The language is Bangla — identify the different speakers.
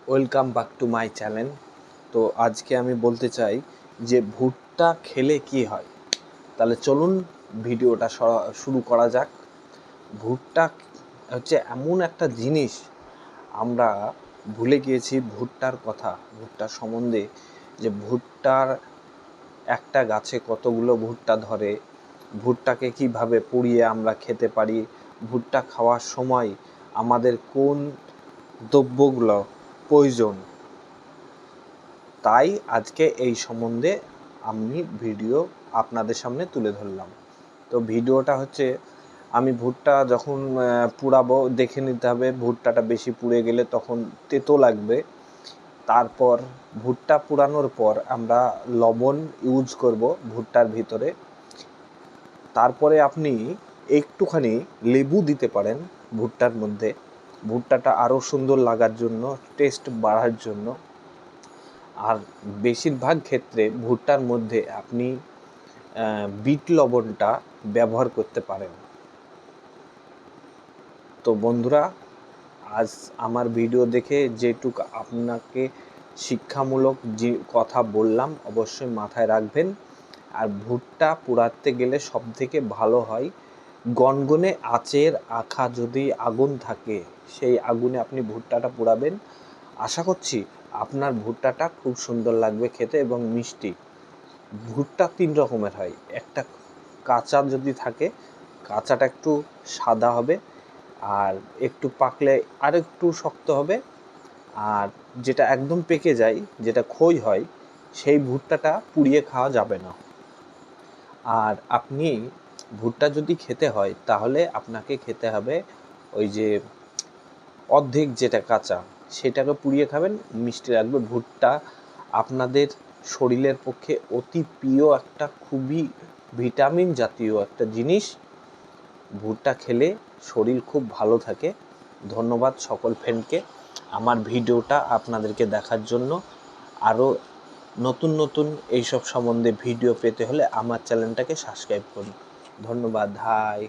Speaker 1: Welcome back to my channel. তো আজকে আমি বলতে চাই যে ভুট্টা খেলে কি হয়। তাহলে চলুন ভিডিওটা শুরু করা যাক। ভুট্টা হচ্ছে এমন একটা জিনিস, আমরা ভুলে গিয়েছি ভুট্টার কথা, ভুট্টার সম্বন্ধে, যে ভুট্টার একটা গাছে কতগুলো ভুট্টা ধরে, ভুট্টাকে কিভাবে পুড়িয়ে আমরা খেতে পারি, ভুট্টা খাওয়ার সময় আমাদের কোন দ্রব্যগুলো প্রয়োজন। তাই আজকে এই সম্বন্ধে আমি ভিডিও আপনাদের সামনে তুলে ধরলাম। তো ভিডিওটা হচ্ছে, আমি ভুট্টা যখন পুড়াবো দেখে নিতে হবে ভুট্টাটা বেশি পুড়ে গেলে তখন তেতো লাগবে। তারপর ভুট্টা পুড়ানোর পর আমরা লবণ ইউজ করব ভুট্টার ভিতরে। তারপরে আপনি একটুখানি লেবু দিতে পারেন ভুট্টার মধ্যে, ভুট্টাটা আরও সুন্দর লাগার জন্য, টেস্ট বাড়ার জন্য। আর বেশিরভাগ ক্ষেত্রে ভুট্টার মধ্যে আপনি বিট লবণটা ব্যবহার করতে পারেন। তো বন্ধুরা, আজ আমার ভিডিও দেখে যেটুকু আপনাকে শিক্ষামূলক যে কথা বললাম অবশ্যই মাথায় রাখবেন। আর ভুট্টা পোড়াতে গেলে সবথেকে ভালো হয় গনগনে আঁচের আঁখা যদি আগুন থাকে, সেই আগুনে আপনি ভুট্টাটা পোড়াবেন। আশা করছি আপনার ভুট্টাটা খুব সুন্দর লাগবে খেতে এবং মিষ্টি। ভুট্টা 3 রকমের হয়, একটা কাঁচা যদি থাকে, কাঁচাটা একটু সাদা হবে, আর একটু পাকলে আর একটু শক্ত হবে, আর যেটা একদম পেকে যায়, যেটা খই হয়, সেই ভুট্টাটা পুড়িয়ে খাওয়া যাবে না। আর আপনি ভুট্টা যদি খেতে হয় তাহলে আপনাকে খেতে হবে ওই যে অর্ধেক যেটা কাঁচা, সেটাকে পুড়িয়ে খাবেন, মিষ্টি লাগবে। ভুট্টা আপনাদের শরীরের পক্ষে অতি প্রিয় একটা, খুবই ভিটামিন জাতীয় একটা জিনিস। ভুট্টা খেলে শরীর খুব ভালো থাকে। ধন্যবাদ সকল ফ্রেন্ডকে আমার ভিডিওটা আপনাদেরকে দেখার জন্য। আরও নতুন নতুন এইসব সম্বন্ধে ভিডিও পেতে হলে আমার চ্যানেলটাকে সাবস্ক্রাইব করুন। ধন্যবাদ। হাই।